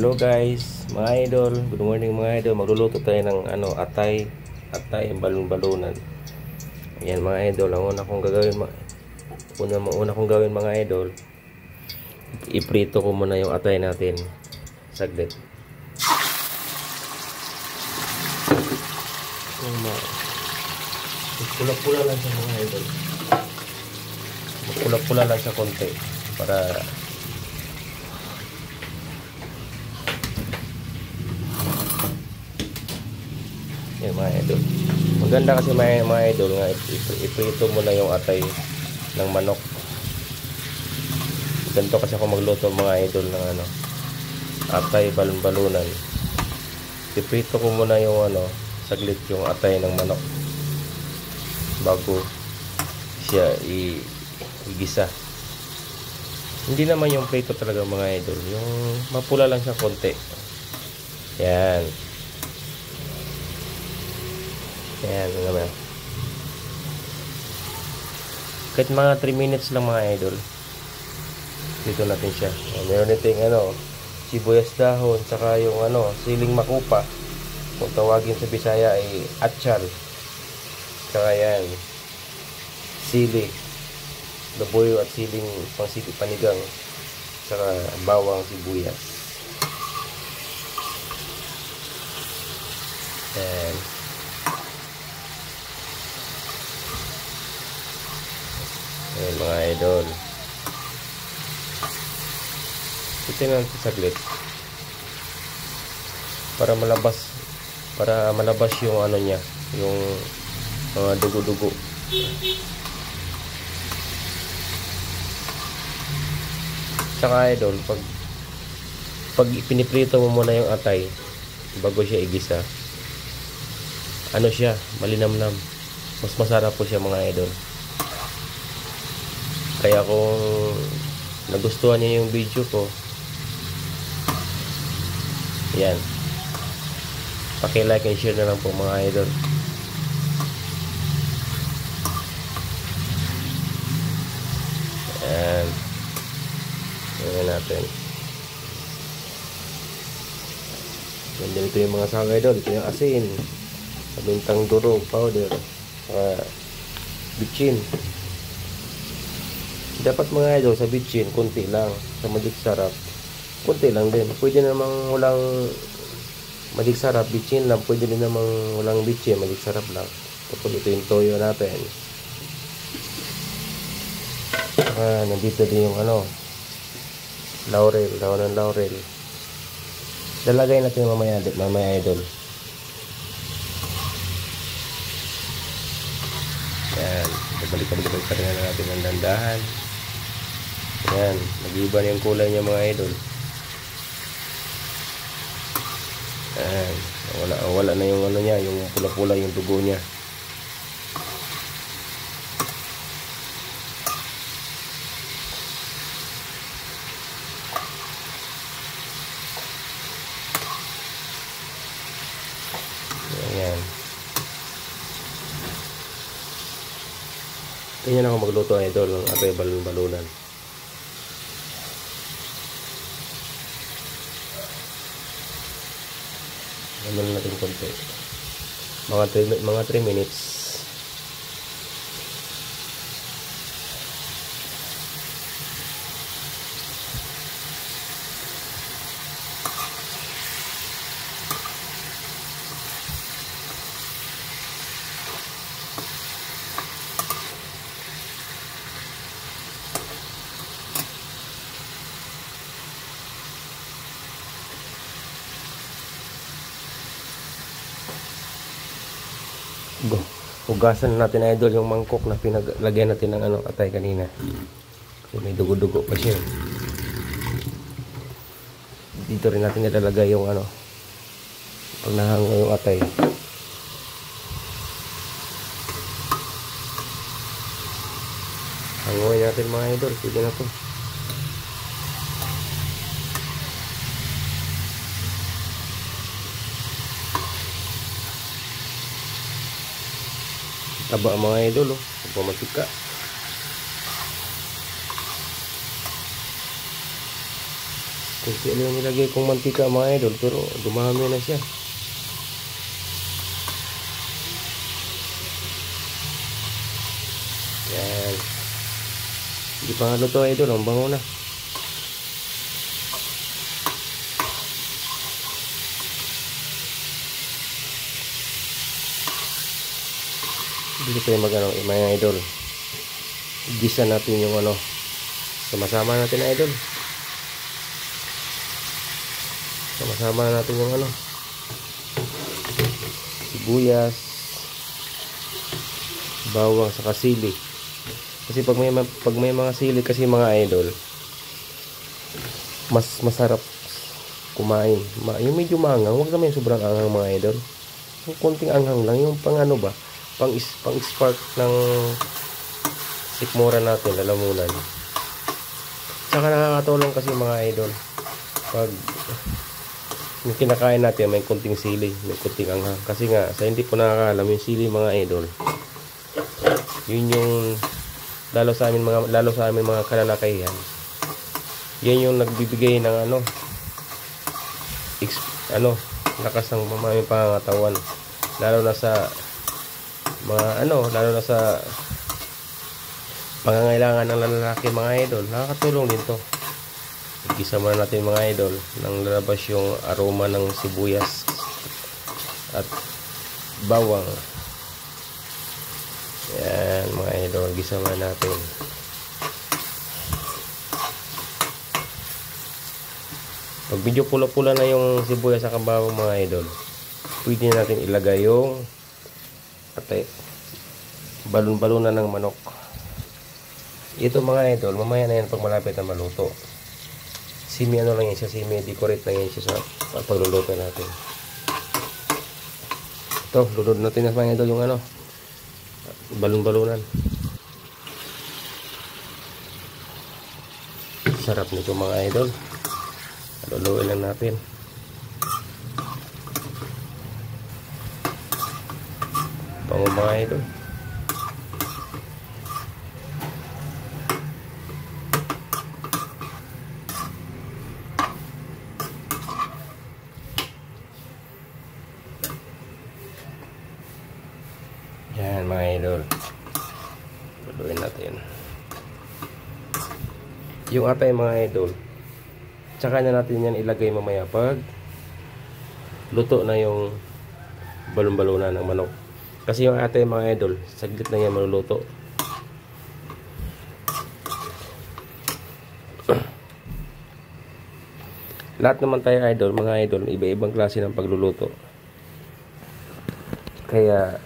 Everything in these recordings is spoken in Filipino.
Hello guys, mga idol. Good morning mga idol. Magluluto tayo ng atay, balon-balunan. Ayan mga idol, ang una kong gagawin mga idol, iprito ko muna yung atay natin. Saglit. Pula-pula lang siya mga idol. Pula-pula lang siya konti para yan mga idol. Maganda kasi mga idol nga iprito mo na yung atay ng manok. Ganito kasi ako magluto mga idol ng atay balon-balunan. Iprito ko muna yung saglit yung atay ng manok bago siya igisa. Hindi naman yung prito talaga mga idol, yung mapula lang siya konti. Yan. Ayan naman. Kahit mga 3 minutes lang mga idol. Dito natin siya. Meron nating sibuyas dahon, saka yung siling makupa. Kung tawagin sa Bisaya ay atchal. Saka yan, sili, laboyo at siling panigang, saka bawang sibuyas. Ayan. Ayan mga idol. Ito natin saglit para malabas yung niya, yung mga dugo-dugo. Tsaka idol, pag piniprito mo muna yung atay bago siya igisa, siya, malinamnam. Mas masarap po siya mga idol. Kaya kung nagustuhan niyo yung video ko, yan, paki-like and share na lang po mga idol. Ayan. Ayan natin. Ganda ito yung mga sanga idol. Ito yung asin, bintang durog powder, bitchin. Dapat mga idol sa bitchin konti lang, sa magic sarap konti lang din. Pwede namang walang magic sarap, bitchin lang. Pwede din namang walang bitchin, magic sarap lang. Tapos ito yung toyo natin. Nandito din yung laurel, daon ng laurel. Lalagay natin mamaya idol. Yan, balik-balik pa rin natin ng dandahan. Yan, nag-iba na yung kulay niya mga idol. Yan, wala na yung niya, yung pula-pula yung dugo niya. Yan. Ganyan ako magluto idol ng atay balon-balunan. Naman natin konti. Mga 3 minutes. Hugasan natin idol yung mangkok na pinaglagyan natin ng atay kanina. So, may dugo-dugo pa siya. Dito rin natin ilalagay yung pag nahango yung atay. Hanguin natin mga idol. Pwede na to. Taba mga idol, pamatika. Kunti lang yung nilagay kong mantika mga idol, pero dumami na siya. Yan. Hindi pa nga luto idol, ang bango na. Dito tayo mga idol. Gisa natin yung sama-sama natin idol. Sama-sama natin yung sibuyas, bawang sa sili. Kasi pag may mga sili kasi mga idol, mas masarap kumain. Yung medyo maanghang, huwag naman yung sobrang anghang mga idol. Yung konting anghang lang, yung pang pang spark ng sikmura natin, lalamunan. Saka nakakatulong kasi mga idol, pag yung kinakain natin may konting sili, may konting anghang. Kasi nga, sa hindi po nakakaalam, yung sili mga idol, yun yung lalo sa amin mga kalalakihan, yan yung nagbibigay ng lakas ng aming pangangatawan, lalo na sa pangangailangan ng lalaki mga idol. Nakakatulong din to. Igisa muna natin mga idol nang lalabas yung aroma ng sibuyas at bawang. Yan mga idol, gisa muna natin. Pag medyo pula-pula na yung sibuyas at bawang mga idol, pwede natin ilagay yung balon-balunan ng manok. Ito mga idol, mamaya na yan pag malapit na maluto. Semi lang yan siya, semi decorate lang yan siya sa pagluluto natin. Ito, lulod natin na mga idol yung balon-balunan. Sarap nito mga idol. Luluin lang natin. Pango mga idol. Yan mga idol, luluin natin yung atay mga idol. Tsaka na natin yan ilagay mamaya pag luto na yung balon-balunan ng manok. Kasi yung atay mga idol, saglit na yan maluluto. Lahat naman tayo idol, mga idol, iba-ibang klase ng pagluluto. Kaya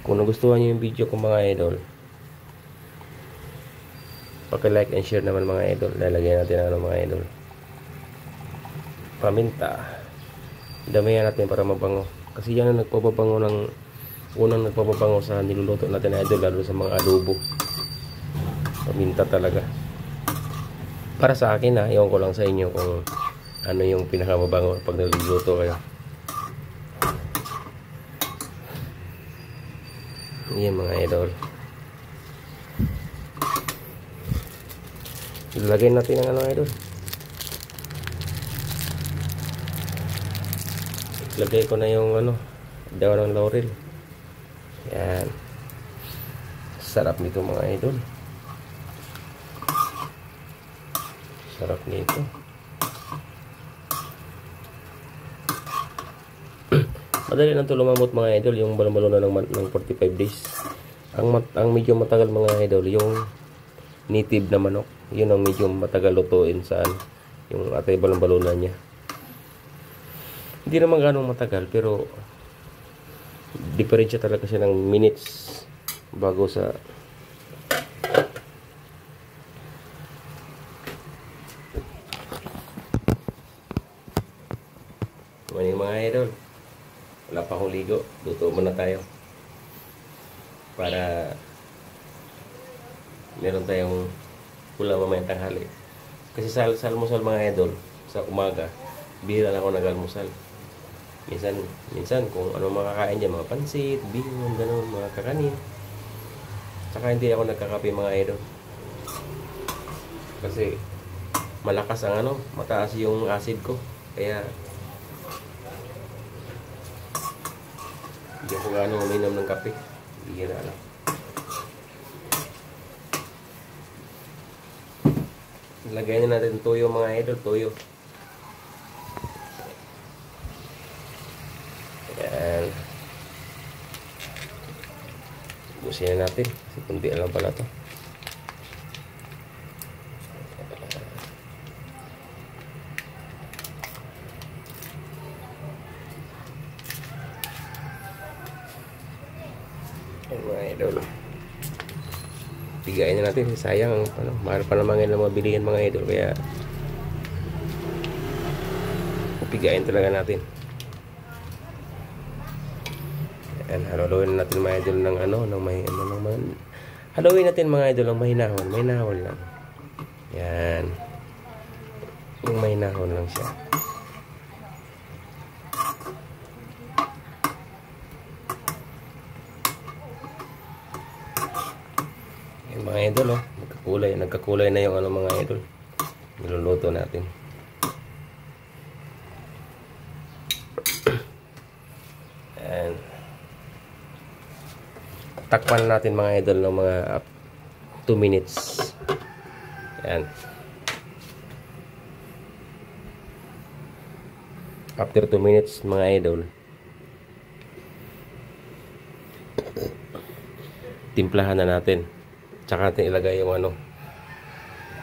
kung nagustuhan nyo yung video ko mga idol, paki-like and share naman mga idol. Lalagyan natin mga idol, paminta. Damihan natin para mabango. Kasi yan ang unang nagpapabango sa niluluto natin idol, lalo sa mga adobo. Paminta talaga. Para sa akin ewan ko lang sa inyo kung ano yung pinakamabango pag niluluto kayo. Yan mga idol. Ilagay natin ang idol. Lagay ko na yung daon ng laurel. Yan. Sarap nito mga idol. Sarap nito. Madali lang ito lumamot mga idol, yung balon-balunan ng 45 days. Ang medyo matagal mga idol, yung native na manok. Yun ang medyo matagal lutuin saan yung atay balon-balunan niya. Hindi naman ganong matagal, pero diferensya talaga siya ng minutes bago sa mga idol. Wala pa akong ligo, luto muna tayo para meron tayong ulam mamayang tanghali. Kasi sa almusal mga idol, sa umaga bihira na ako nag-almusal. Minsan kung ano makakain dyan, mga pansit, bihon, gano'n, mga kakanin. Saka hindi ako nagkakape mga idol. Kasi malakas ang ano, mataas yung acid ko. Kaya hindi ako gano'ng uminom ng kape. Hindi na lang. Lagyan na natin toyo mga idol, toyo. Ayan. Busin na natin. Kasi kunti lang pala to. Ayan mga idol. Pigain na natin. Sayang. Mahal pa naman ngayon na mabilihin mga idol. Kaya pigain talaga natin. Ayan, haluin natin mga idol ng ano, ng may ano naman. Haluin natin mga idol ng mahinahon, mahinahon lang. Yan. Yung mahinahon lang siya. Yan mga idol, oh. Nagkakulay na yung ano mga idol. Niluluto natin. Ayan. Takpan natin mga idol ng mga 2 minutes. Ayan. After 2 minutes mga idol, timplahan na natin. Tsaka natin ilagay yung ano,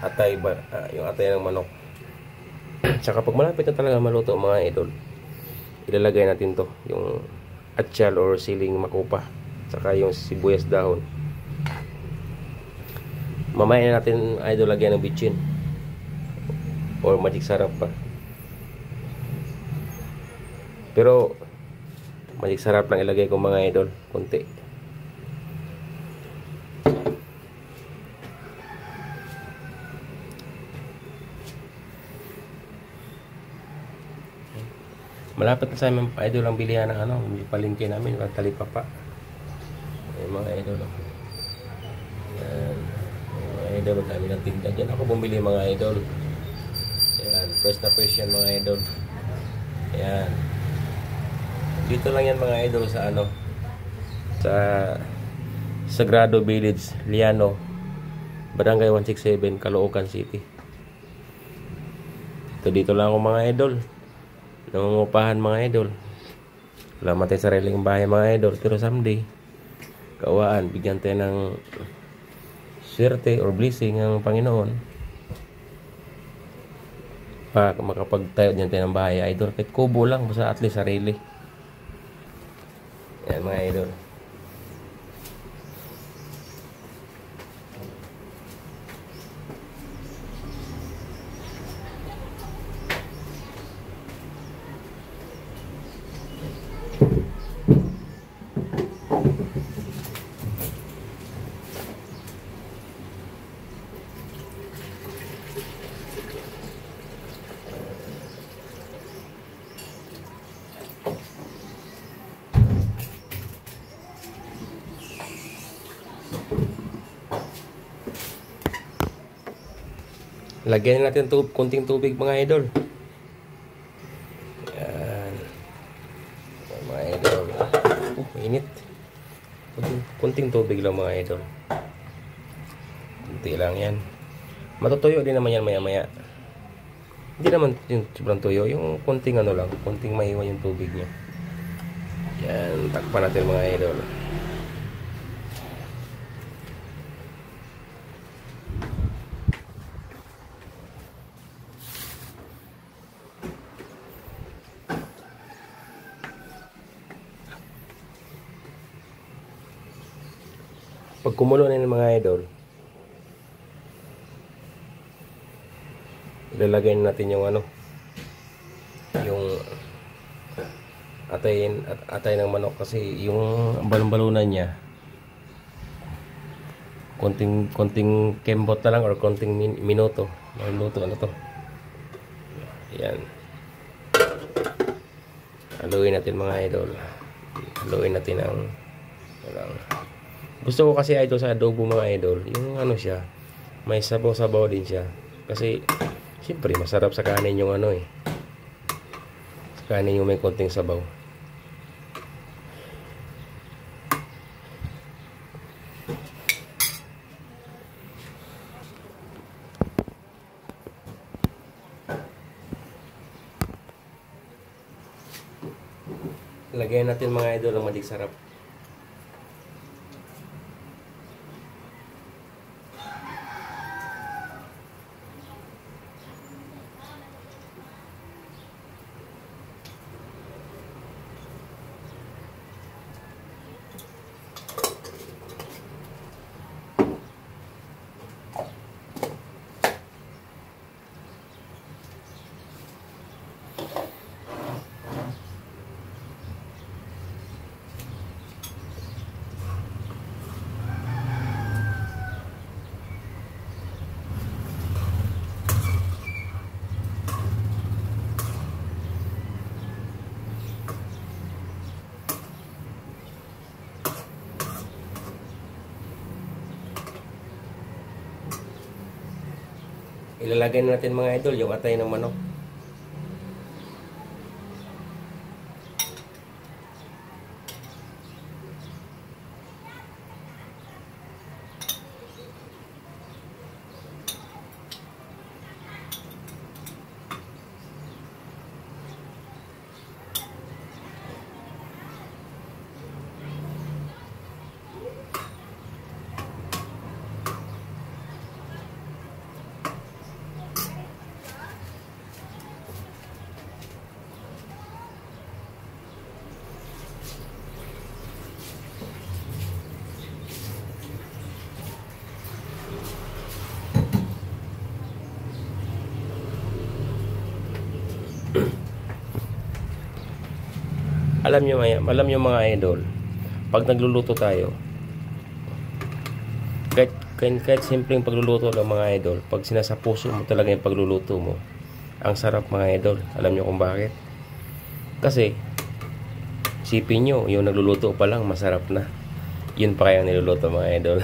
atay ba, yung atay ng manok. Tsaka pag malapit na talaga maluto mga idol, ilalagay natin to, yung atsyal or siling makupa. Saka yung sibuyas dahon. Mamaya na natin idol lagyan ng bitchin or magic sarap pa. Pero magic sarap lang ilagay ko mga idol, konti. Malapit na sa amin idol ang bilihan ng ano, yung palengke namin, yung talipapa. Ayan mga idol. Ayan. Mga idol, dami ng tinda dyan. Ako bumili mga idol. Ayan. Fresh na fresh yan mga idol. Ayan. Dito lang yan mga idol sa ano, sa Sagrado Village, Liano, Barangay 167, Caloocan City. Dito lang ako mga idol. Nangungupahan mga idol. Wala matay sariling bahay mga idol. Pero someday, kawaan, bigyan tayo ng swerte or blessing ng Panginoon para makapagtayo din tayo ng bahay idol. Kahit kubo lang, basta at least sarili. Yan mga idol. Lagyan natin konting tubig mga idol. Yan. Mga idol. Mainit. Konting tubig lang mga idol. Kunti lang yan. Matutuyo din naman yan maya maya. Hindi naman yung sobrang tuyo. Yung konting ano lang. Konting maiwan yung tubig niya. Yan. Takpan natin mga idol. Pag kumulo na yung mga idol, ilalagay natin yung ano, yung atay ng manok kasi yung balon-balunan niya konting kembot na lang or konting minuto maluto ano to. Yan. Haluin natin mga idol. Haluin natin ang gusto ko kasi idol sa adobo mga idol, yung ano siya, may sabaw-sabaw din siya. Kasi siyempre masarap sa kanin yung ano eh. Sa kanin yung may konting sabaw. Lagyan natin mga idol ang magic sarap. Ilalagay natin mga idol yung atay ng manok. Alam nyo mga idol, pag nagluluto tayo, kahit simpleng pagluluto lang mga idol, pag sinasapuso mo talaga yung pagluluto mo, ang sarap mga idol. Alam nyo kung bakit? Kasi sipin nyo, yung nagluluto pa lang masarap na. Yun pa kayang niluluto mga idol.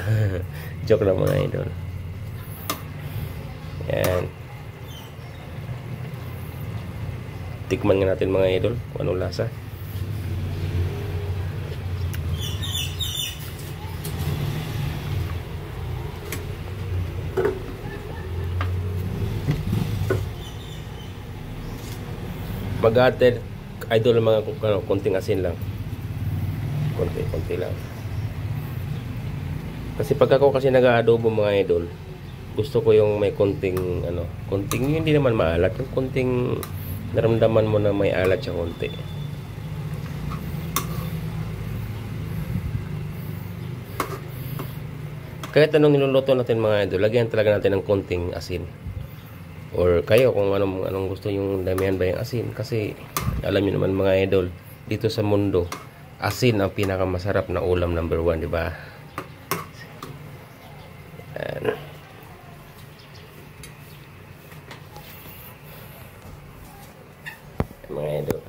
Joke lang mga idol. Yan. Tikman nga natin mga idol kung anong lasa. Mag-add idol mga konting asin lang. Konti lang. Kasi pag ako kasi nag-aadobo mga idol, gusto ko yung may konting konting hindi naman maalat, yung konting naramdaman mo na may alat siya konti. Kahit anong niluluto natin mga idol, lagyan talaga natin ng konting asin. Or kayo kung anong gusto yung damihan ba yung asin, kasi alam niyo naman mga idol, dito sa mundo asin ang pinakamasarap na ulam number 1, di ba? Mga idol,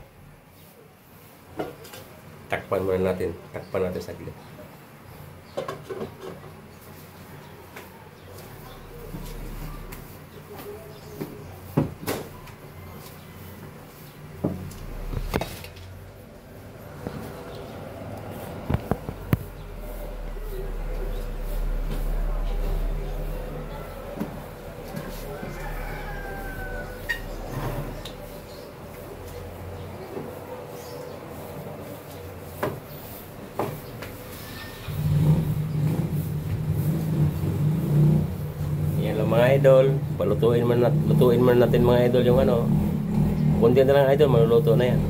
takpan natin saglit. Mga idol, lutuin man natin mga idol yung kunti na lang idol, maluluto na yan.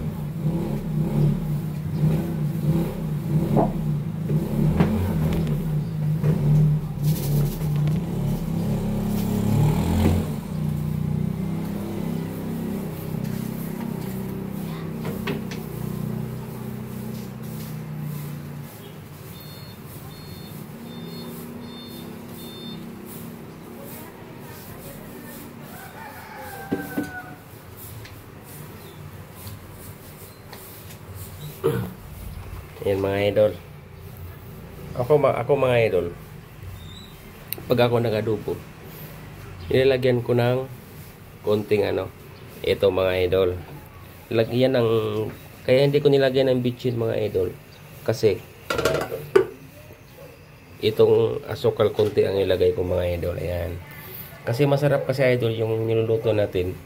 Yan mga idol. Ako mga idol, pag ako nag-adobo, Nilalagyan ko ng konting ano, ito mga idol. Lagyan ng, kaya hindi ko nilagyan ng bitchin mga idol. Kasi, itong asukal konti ang ilagay ko mga idol. Ayan. Kasi masarap kasi idol yung niluluto natin.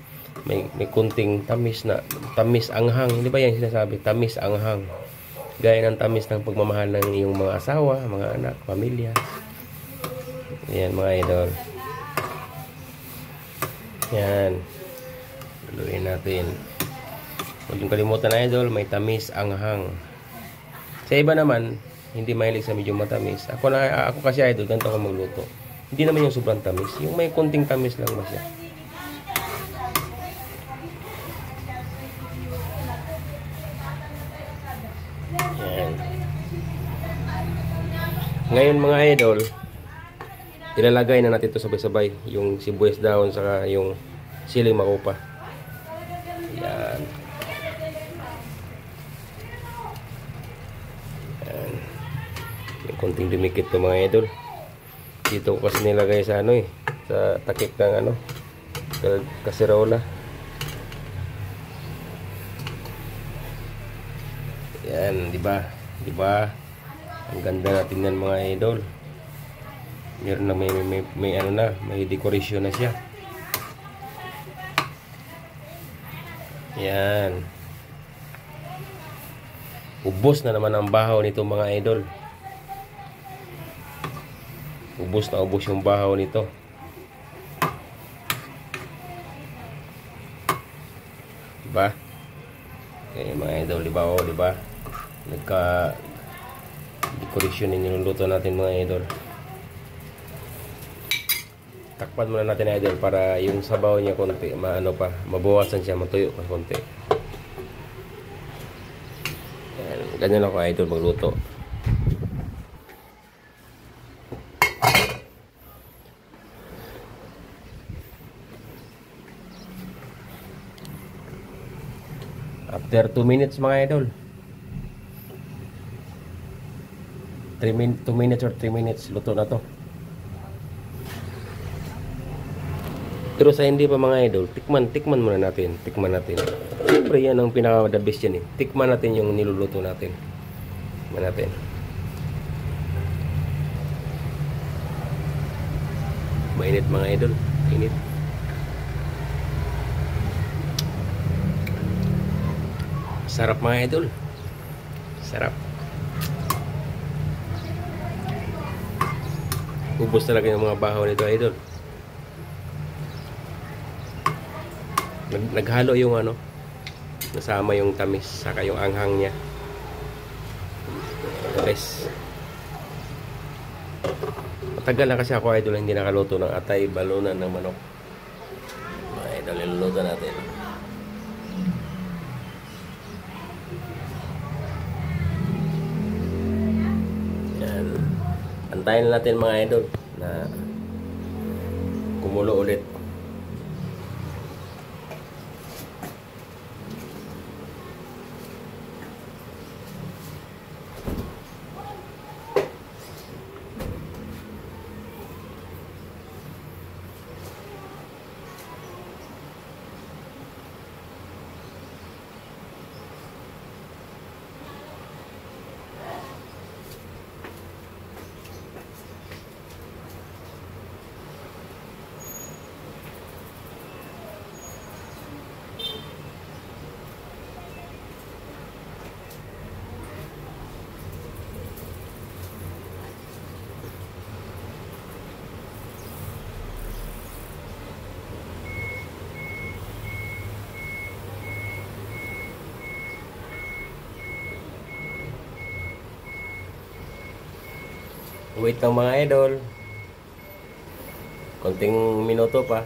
May kunting tamis na, tamis anghang. Hindi ba yan sinasabi? Tamis anghang. Gaya ng tamis ng pagmamahal ng iyong mga asawa, mga anak, pamilya. Ayan mga idol. Yan. Lutuin natin. Huwag yung kalimutan na idol, may tamis anghang. Sa iba naman, hindi mahilig sa medyo matamis. Ako kasi idol, ganito ako magluto. Hindi naman yung sobrang tamis. Yung may konting tamis lang ba siya. Yan. Ngayon mga idol, ilalagay na natin ito sabay-sabay. Yung sibuyas dahon saka yung siling makupa. Yan. Yan. May konting dumikit to mga idol. Dito ko kasi nilagay sa ano sa takip ng ano, kasirola. Yan, di ba? Di ba? Ang ganda natin yan mga idol. Meron na may ano na, may decoration na siya. Yan. Ubos na naman ang bahaw nito mga idol. Ubos na ubos yung bahaw nito. Diba? Okay mga idol, diba? O, diba? Nagka decoration yung niluluto natin mga idol. Takpan muna natin idol para yung sabaw niya konti, maano pa, mabawasan siya, matuyo pa konti. Yan, ganyan ako idol magluto. After 2 minutes mga idol. 2 minutes or 3 minutes, luto na to. Pero sa hindi pa mga idol, tikman muna natin. Tikman natin. Siyempre yan ang pinaka-the best yan eh. Tikman natin yung niluluto natin. Tikman natin. Mainit mga idol. Init. Sarap mga idol. Sarap. Ubos talaga yung mga bahaw nito idol. Naghalo yung ano, nasama yung tamis saka yung anghang niya. Guys, matagal na kasi ako idol hindi nakaluto ng atay, balunan ng manok. Mga idol, iluluto natin. Yan. Antayin natin mga idol na kumulo ulit. Wait lang mga idol. Konting minuto pa.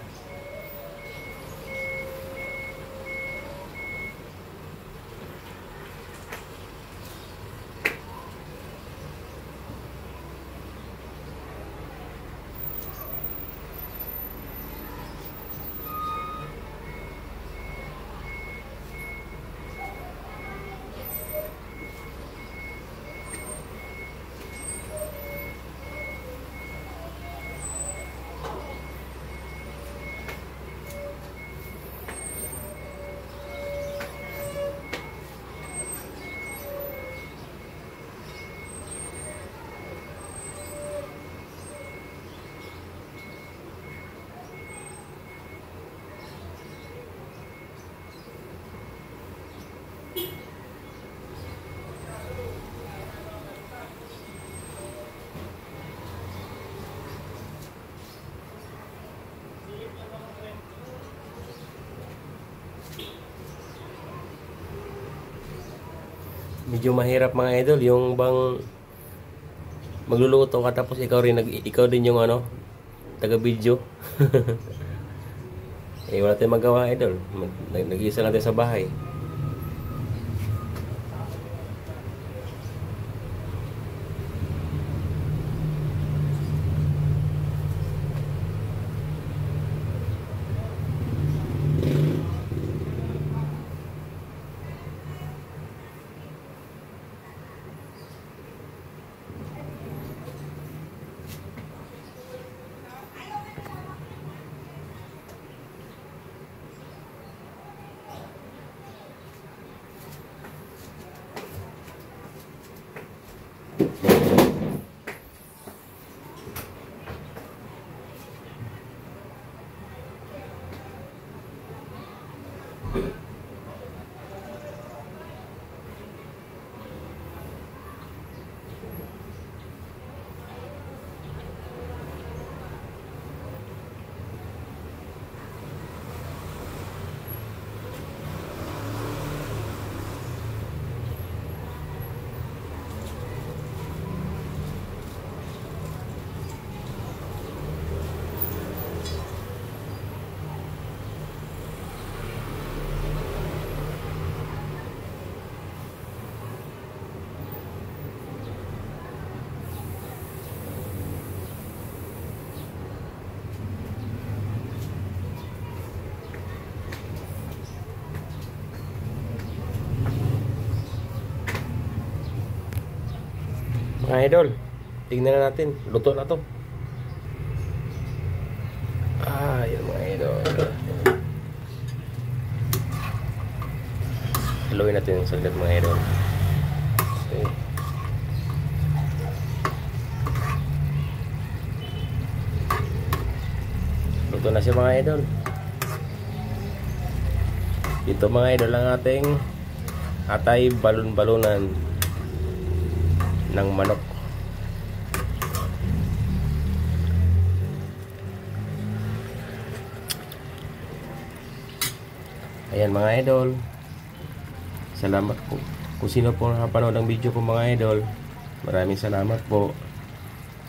Medyo mahirap mga idol, yung bang magluluto ka tapos ikaw din yung ano, taga-video. Eh wala tayong magawa idol. Nag-iisa lang tayo sa bahay. Mga idol, tingnan na natin. Luto na to. Yun mga idol. Haluin natin yung saglit mga idol. Okay. Luto na siya mga idol. Ito mga idol ang ating atay balon-balunan ng manok. Ayan mga idol, salamat po kung sino po nakapanood ng video ko mga idol. Maraming salamat po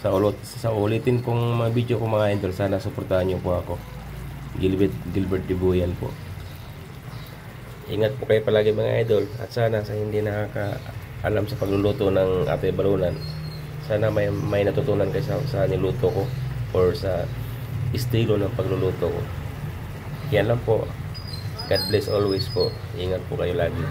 sa ulitin kong mga video ko mga idol. Sana suportahan niyo po ako, Gilbert Dibuyan po. Ingat po kayo palagi mga idol, at sana sa hindi nakakaalam sa pagluluto ng atay balunan, sana may natutunan kayo sa niluto ko or sa estilo ng pagluluto ko. Yan lang po. God bless always po. Ingat po kayo lagi.